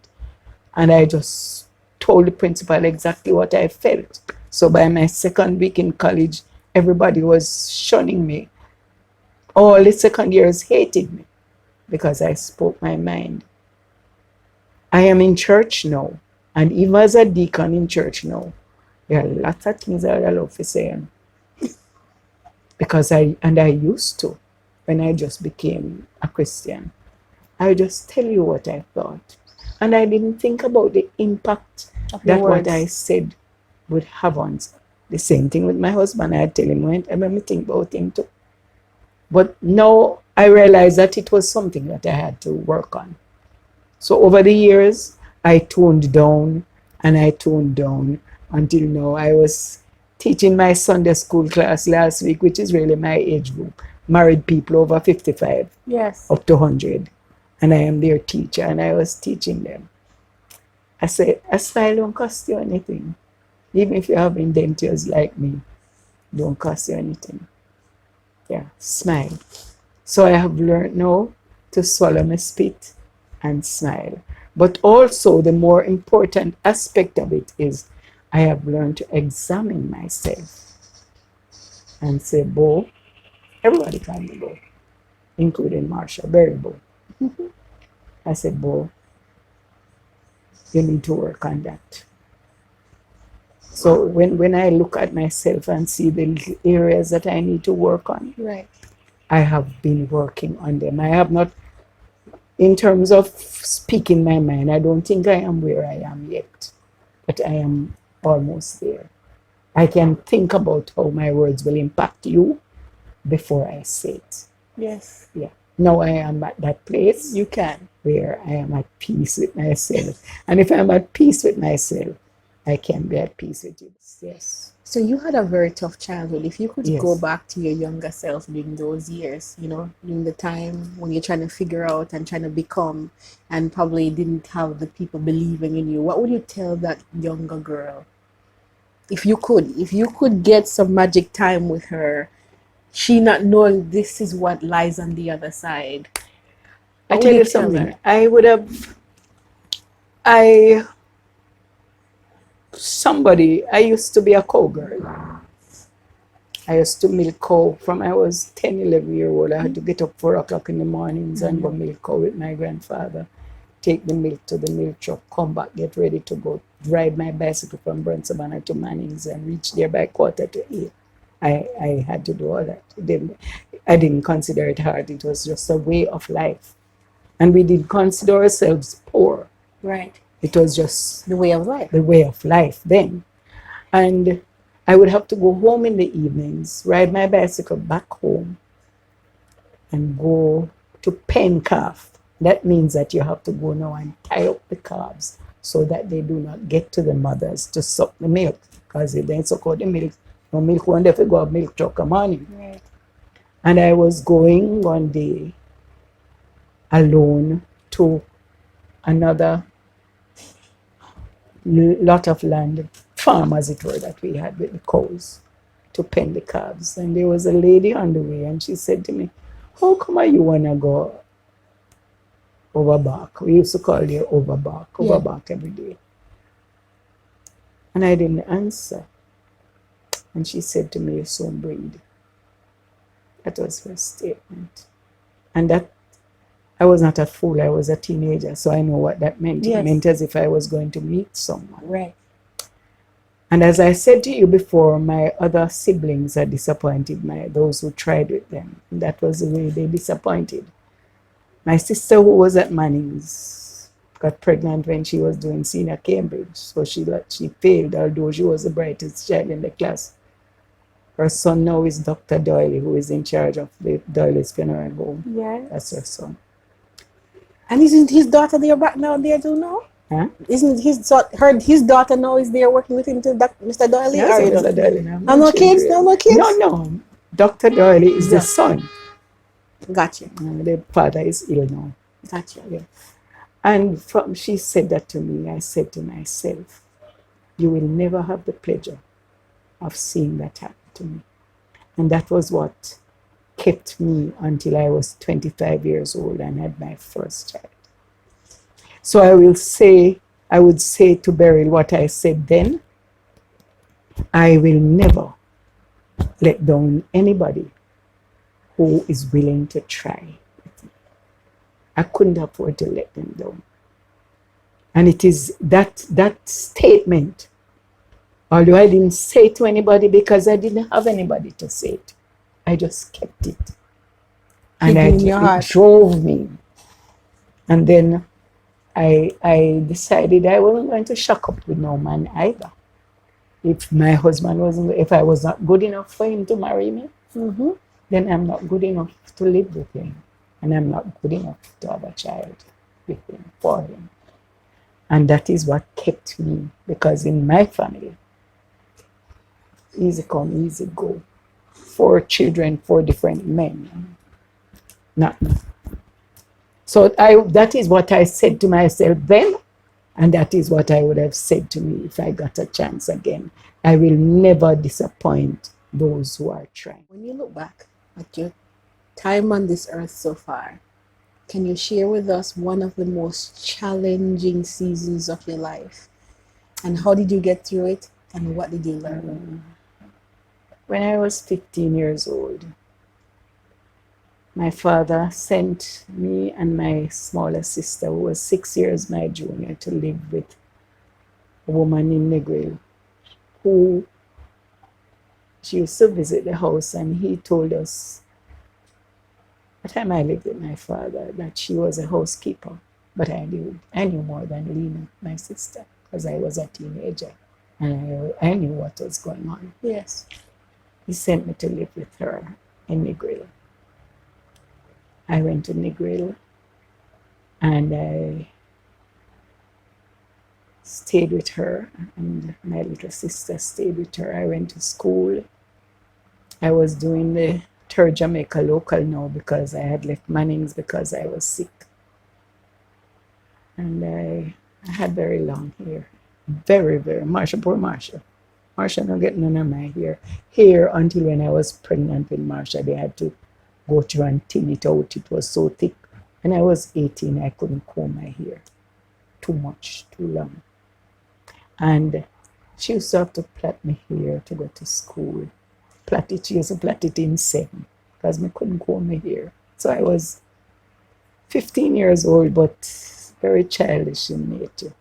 B: And I just told the principal exactly what I felt. So by my second week in college, everybody was shunning me. All the second years hated me because I spoke my mind. I am in church now, and even as a deacon in church now, there are lots of things that I love to say. Because I used to, when I just became a Christian, I just tell you what I thought. And I didn't think about the impact that what I said would have on. The same thing with my husband. I tell him when I think about him too. But now I realize that it was something that I had to work on. So over the years, I toned down and I toned down until now. I was teaching my Sunday school class last week, which is really my age group, married people over 55,
A: yes,
B: up to 100. And I am their teacher, and I was teaching them. I said, a smile don't cost you anything. Even if you have indentures like me, don't cost you anything. Yeah, smile. So I have learned now to swallow my spit and smile. But also the more important aspect of it is I have learned to examine myself and say, Bo, everybody can be Bo, including Marsha, very Bo. I said, Bo, you need to work on that. So when I look at myself and see the little areas that I need to work on,
A: Right.
B: I have been working on them. I have not, in terms of speaking my mind, I don't think I am where I am yet, but I am almost there. I can think about how my words will impact you before I say it.
A: Yes.
B: Yeah. Now I am at that place
A: You can.
B: where I am at peace with myself. And if I'm at peace with myself, I can be at peace with you. Yes.
A: So you had a very tough childhood. If you could go
B: Yes.
A: back to your younger self during those years, you know, during the time when you're trying to figure out and trying to become and probably didn't have the people believing in you, what would you tell that younger girl? If you could get some magic time with her, she not knowing this is what lies on the other side,
B: I
A: what would
B: tell
A: you
B: you
A: tell
B: something.
A: her?
B: I I used to be a cowgirl. I used to milk cow from I was 10, 11-year old. I had to get up 4 o'clock in the mornings and go milk cow with my grandfather. Take the milk to the milk truck, come back, get ready to go ride my bicycle from Brent to Mannings and reach there by 7:45. I had to do all that. I didn't consider it hard. It was just a way of life. And we didn't consider ourselves poor.
A: Right.
B: It was just
A: The way of life.
B: the way of life then. And I would have to go home in the evenings, ride my bicycle back home, and go to pen calf. That means that you have to go now and tie up the calves so that they do not get to the mothers to suck the milk. Because if they suck out the milk, no milk won't have to go up milk truck a morning.
A: Right.
B: And I was going one day alone to another lot of land, farm as it were, that we had with the cows to pen the calves. And there was a lady on the way and she said to me, how come you want to go overback? We used to call you overback every day. And I didn't answer. And she said to me, you soon breed. That was her statement. And that, I was not a fool, I was a teenager, so I know what that meant.
A: Yes.
B: It meant as if I was going to meet someone.
A: Right.
B: And as I said to you before, my other siblings had disappointed those who tried with them. And that was the way they disappointed. My sister, who was at Mannings, got pregnant when she was doing senior Cambridge. So she failed, although she was the brightest child in the class. Her son now is Dr. Doyle, who is in charge of the Doyle's funeral home.
A: Yes.
B: That's her son.
A: And isn't his daughter there back now there too now?
B: Huh?
A: Isn't his daughter now is there working with him to Mr. Doyle?
B: Yes, Mr. Doyle.
A: No kids? No kids?
B: No. Dr. Doyle is the son.
A: Gotcha.
B: The father is ill now.
A: Gotcha.
B: Yeah. And she said that to me, I said to myself, you will never have the pleasure of seeing that happen to me. And that was what kept me until I was 25 years old and had my first child. So I would say to Beryl what I said then. I will never let down anybody who is willing to try with me. I couldn't afford to let them down. And it is that statement, although I didn't say it to anybody because I didn't have anybody to say it, I just kept it. And it drove me. And then I decided I wasn't going to shack up with no man either. If I was not good enough for him to marry me, then I'm not good enough to live with him. And I'm not good enough to have a child with him, for him. And that is what kept me, because in my family, easy come, easy go. 4 children, 4 different men. Nothing. So that is what I said to myself then, and that is what I would have said to me if I got a chance again. I will never disappoint those who are trying.
A: When you look back at your time on this earth so far, can you share with us one of the most challenging seasons of your life? And how did you get through it? And what did you learn?
B: When I was 15 years old, my father sent me and my smaller sister, who was 6 years my junior, to live with a woman in Negril who she used to visit the house, and he told us the time I lived with my father that she was a housekeeper. But I knew more than Lena, my sister, because I was a teenager and I knew what was going on.
A: Yes.
B: He sent me to live with her in Negril. I went to Negril and I stayed with her, and my little sister stayed with her. I went to school. I was doing the third Jamaica local now because I had left Mannings because I was sick. And I had very long hair. Very, very. Poor Marsha. Marsha don't get none of my hair until when I was pregnant with Marsha. They had to go through and thin it out. It was so thick. When I was 18, I couldn't comb my hair. Too much, too long. And she used to have to plait my hair to go to school. She used to plait it in 7 because I couldn't comb my hair. So I was 15 years old, but very childish in nature.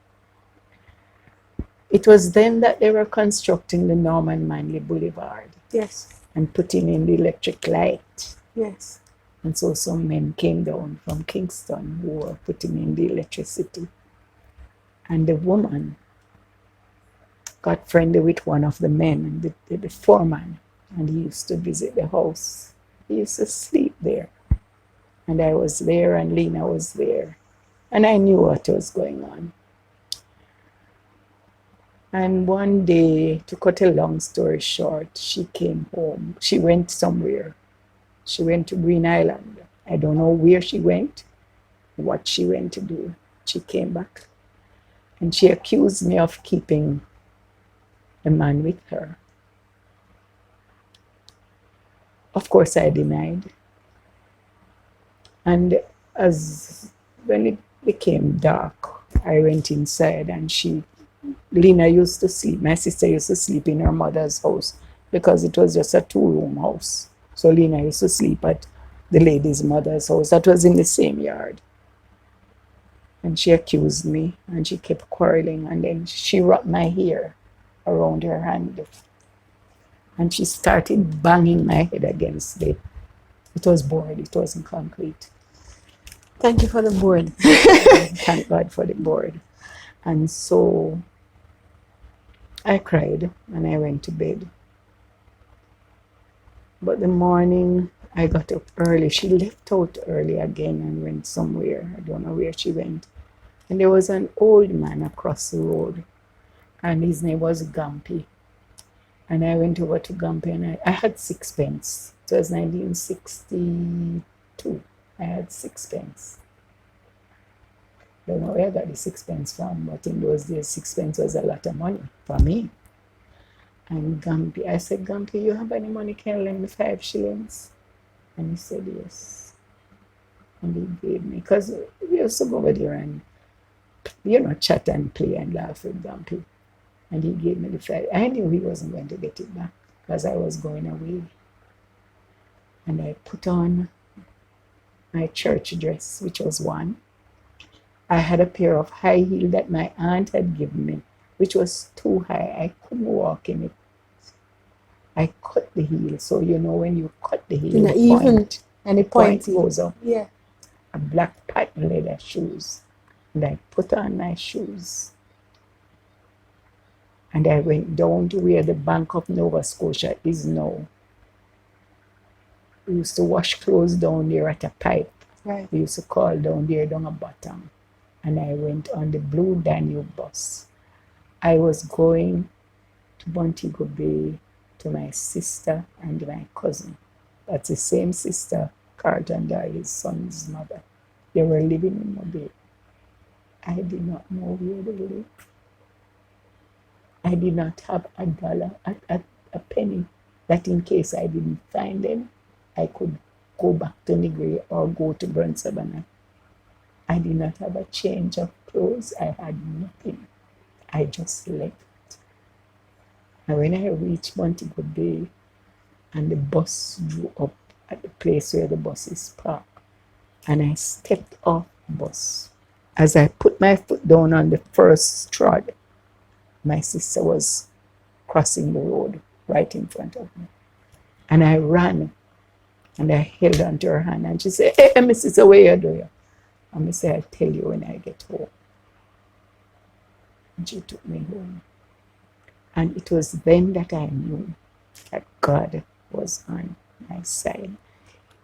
B: It was then that they were constructing the Norman Manley Boulevard.
A: Yes.
B: And putting in the electric light.
A: Yes.
B: And so some men came down from Kingston who were putting in the electricity. And the woman got friendly with one of the men, the foreman, and he used to visit the house. He used to sleep there. And I was there, and Lena was there. And I knew what was going on. And one day, to cut a long story short, she came home. She went somewhere. She went to Green Island. I don't know where she went, what she went to do. She came back. And she accused me of keeping a man with her. Of course, I denied. And when it became dark, I went inside, and Lena used to sleep. My sister used to sleep in her mother's house because it was just a 2-room house. So Lena used to sleep at the lady's mother's house. That was in the same yard. And she accused me, and she kept quarreling, and then she wrapped my hair around her hand. And she started banging my head against it. It was board, it wasn't concrete.
A: Thank you for the board.
B: Thank God for the board. And so I cried and I went to bed. But the morning I got up early. She left out early again and went somewhere. I don't know where she went. And there was an old man across the road, and his name was Gumpy. And I went over to Gumpy, and I had 6 pence. It was 1962. I had 6 pence. I don't know where I got the 6 pence from, but in those days, 6 pence was a lot of money for me. And Gumpy, I said, Gumpy, you have any money? Can you lend me 5 shillings? And he said, yes. And he gave me, because we used to go over there and, chat and play and laugh with Gumpy. And he gave me the 5. I knew he wasn't going to get it back because I was going away. And I put on my church dress, which was one. I had a pair of high heels that my aunt had given me, which was too high. I couldn't walk in it. I cut the heel. So, when you cut the heel, the point goes up.
A: Yeah.
B: A black patent leather shoes. And I put on my shoes. And I went down to where the Bank of Nova Scotia is now. We used to wash clothes down there at a pipe.
A: Right.
B: We used to call down there down a bottom. And I went on the Blue Danube bus. I was going to Montego Bay to my sister and my cousin. That's the same sister, Carlton, his son's mother. They were living in Mobile. I did not know where they lived. I did not have $1, a penny, that in case I didn't find them, I could go back to Nigri or go to Burn Savannah. I did not have a change of clothes. I had nothing. I just left. And when I reached Montego Bay and the bus drew up at the place where the bus is parked, and I stepped off the bus, as I put my foot down on the first trod, my sister was crossing the road right in front of me. And I ran and I held onto her hand and she said, "Hey, my sister, what you doing?" And I said, "I'll tell you when I get home." And she took me home. And it was then that I knew that God was on my side.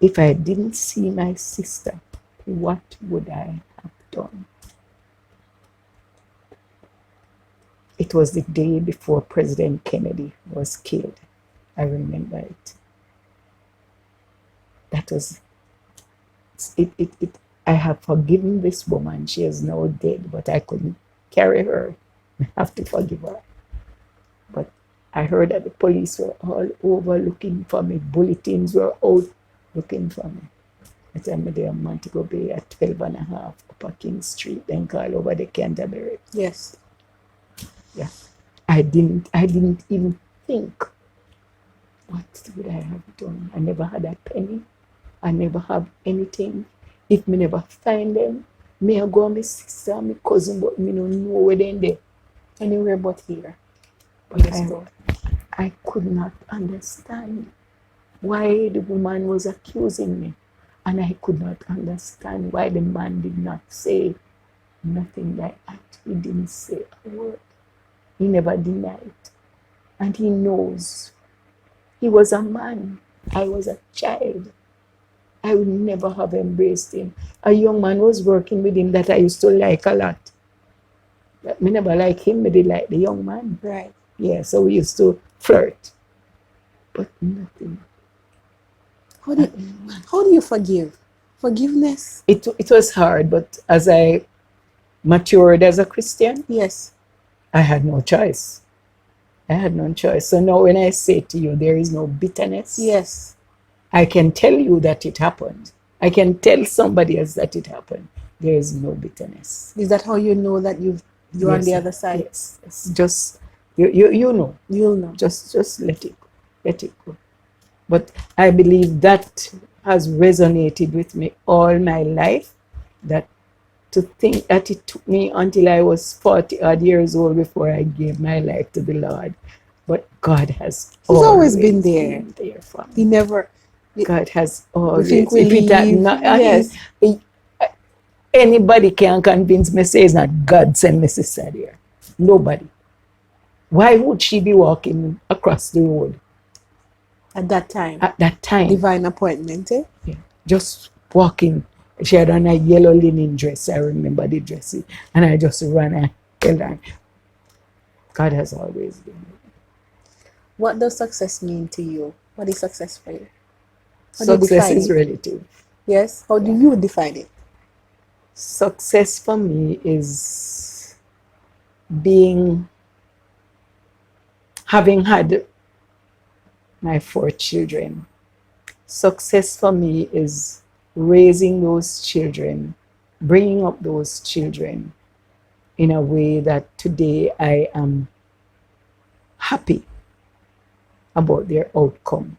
B: If I didn't see my sister, what would I have done? It was the day before President Kennedy was killed. I remember it. That was it. I have forgiven this woman. She is now dead, but I couldn't carry her. I have to forgive her. But I heard that the police were all over looking for me. Bulletins were out looking for me. I tell me there in Montego Bay at 12 and a half Upper King Street, then call over the Canterbury.
A: Yes.
B: Yeah. I didn't even think, what would I have done? I never had a penny. I never have anything. If me never find them, me I go and my sister and my cousin, but me don't know where they're there.
A: Anywhere but here.
B: But I could not understand why the woman was accusing me. And I could not understand why the man did not say nothing like that. He didn't say a word. He never denied. And he knows. He was a man. I was a child. I would never have embraced him. A young man was working with him that I used to like a lot. But me never like him, but I like the young man.
A: Right.
B: Yeah, so we used to flirt. But nothing.
A: How do you forgive? Forgiveness?
B: It was hard, but as I matured as a Christian,
A: Yes.
B: I had no choice. I had no choice. So now when I say to you, there is no bitterness.
A: Yes.
B: I can tell you that it happened. I can tell somebody else that it happened. There is no bitterness.
A: Is that how you know that you're on the other side?
B: Yes. It's just you know.
A: You'll know.
B: Just let it go. Let it go. But I believe that has resonated with me all my life. That to think that it took me until I was 40 odd years old before I gave my life to the Lord. But God has
A: always been there.
B: For me.
A: He never.
B: God has always.
A: We think we leave. Yes.
B: Anybody can convince me, say it's not God send me sister there. Nobody. Why would she be walking across the road?
A: At that time.
B: At that time.
A: Divine appointment, eh?
B: Yeah. Just walking. She had on a yellow linen dress. I remember the dress. And I just ran and held on. God has always been with me.
A: What does success mean to you? What is success for you?
B: Success is relative.
A: Yes? How do you define it?
B: Success for me is having had my 4 children. Success for me is raising those children, bringing up those children in a way that today I am happy about their outcome.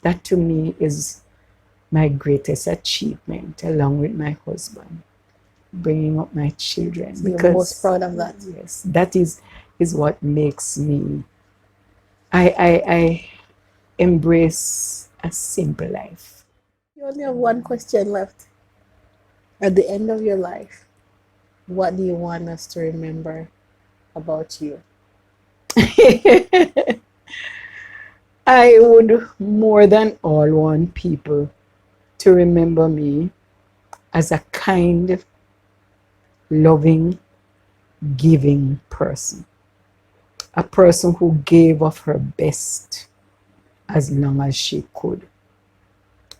B: That to me is my greatest achievement, along with my husband, bringing up my children.
A: So you're most proud of that.
B: Yes, that is what makes me. I embrace a simple life.
A: You only have one question left. At the end of your life, what do you want us to remember about you?
B: I would more than all want people to remember me as a kind, loving, giving person. A person who gave of her best as long as she could.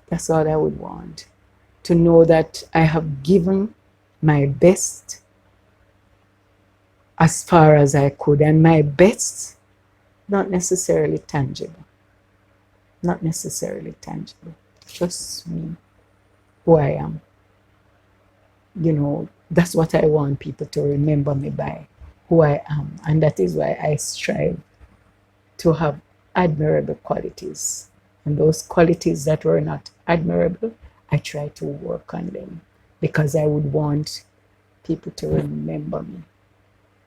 B: That's all I would want. To know that I have given my best as far as I could. And my best, not necessarily tangible. not necessarily tangible, just me, who I am. You know, that's what I want people to remember me by, who I am. And that is why I strive to have admirable qualities. And those qualities that were not admirable, I try to work on them because I would want people to remember me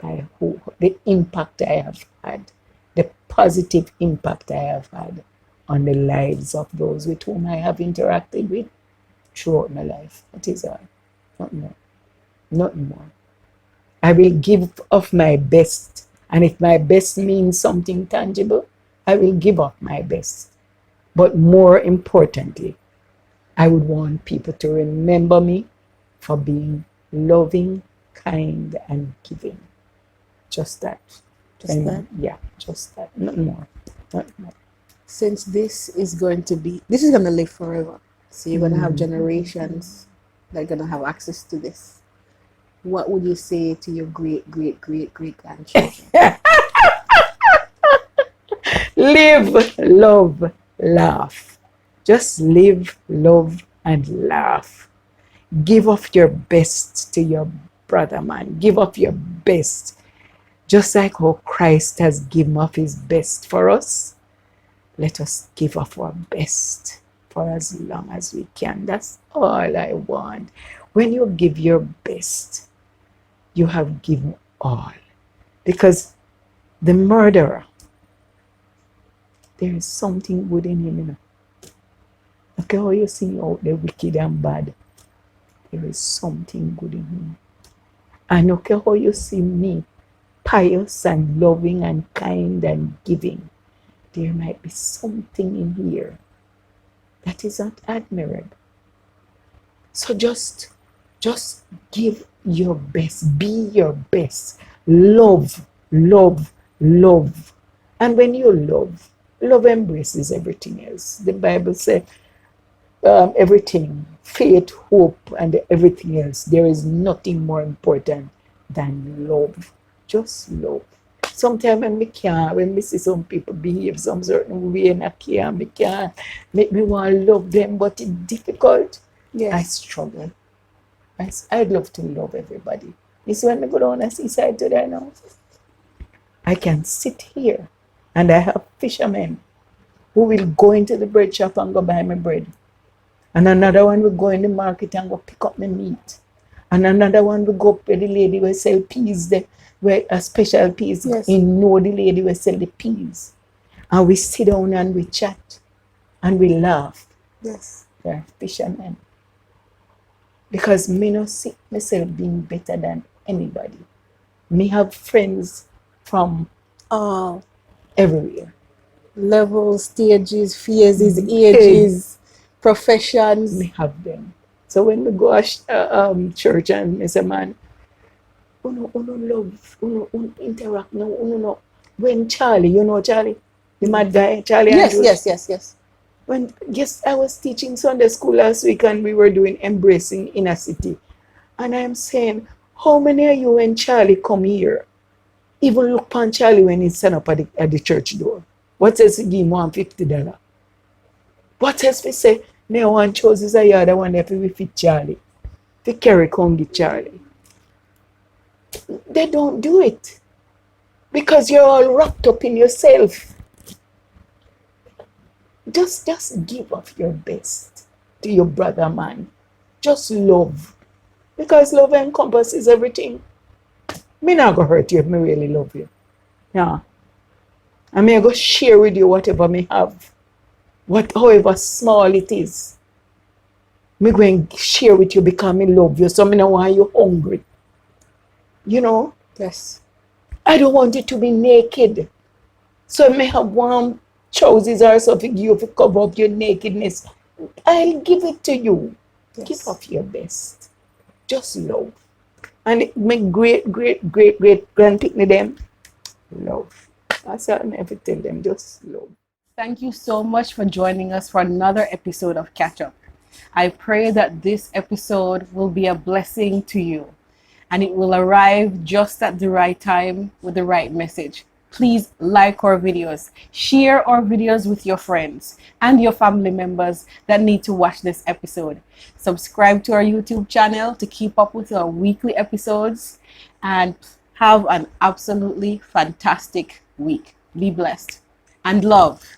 B: by who, the impact I have had, the positive impact I have had on the lives of those with whom I have interacted with throughout my life. That is all. Not more. Not more. I will give of my best. And if my best means something tangible, I will give of my best. But more importantly, I would want people to remember me for being loving, kind, and giving. Just that.
A: Just that?
B: Yeah, just that. Not more. Not more.
A: Since this is going to live forever. So you're going to have generations that are going to have access to this. What would you say to your great, great, great, great grandchildren?
B: Live, love, laugh. Just live, love, and laugh. Give of your best to your brother, man. Give of your best. Just like how Christ has given of his best for us, let us give of our best for as long as we can. That's all I want. When you give your best, you have given all. Because the murderer, there is something good in him, you know. Okay, how you see out the wicked and bad, there is something good in him. And okay, how you see me, pious and loving and kind and giving, there might be something in here that is not admirable. So just give your best, be your best, love, love, love. And when you love embraces everything else. The Bible says everything, faith, hope, and everything else. There is nothing more important than love. Just love. Sometimes when we see some people behave some certain way, Nackia, me can't make me want to love them, but it's difficult.
A: Yes.
B: I struggle. I'd love to love everybody. This when I go down the seaside today now, I can sit here and I have fishermen who will go into the bread shop and go buy my bread. And another one will go in the market and go pick up my meat. And another one will go up where the lady will sell peas, where a special peas.
A: Yes.
B: And know the lady will sell the peas. And we sit down and we chat and we laugh.
A: Yes.
B: They're fishermen. Because me no see myself being better than anybody. Me have friends from everywhere.
A: Levels, stages, phases, ages, professions.
B: Me have them. So when we go to church and me say, man, uno love, uno interact, no. When Charlie, you know Charlie, the mad guy, Charlie.
A: Yes.
B: Yes, I was teaching Sunday school last week and we were doing embracing inner city. And I'm saying, how many of you when Charlie come here, even look upon Charlie when he stand up at the church door? What else he give him $150? What else we say, me one chooses a yard, I want to fit Charlie. They carry come get Charlie. They don't do it. Because you're all wrapped up in yourself. Just give of your best to your brother, man. Just love. Because love encompasses everything. Me not gonna hurt you if me really love you. Yeah. I may go share with you whatever me have. However small it is. Me go and share with you because me love you. So me don't want you hungry. You know?
A: Yes.
B: I don't want you to be naked. So I may have warm trousers or something you to cover up your nakedness. I'll give it to you.
A: Yes.
B: Give of your best. Just love. And my great grandpicnic them, love. That's all I ever tell them, just love.
A: Thank you so much for joining us for another episode of Catchup. I pray that this episode will be a blessing to you and it will arrive just at the right time with the right message. Please like our videos, share our videos with your friends and your family members that need to watch this episode. Subscribe to our YouTube channel to keep up with our weekly episodes, and have an absolutely fantastic week. Be blessed and love.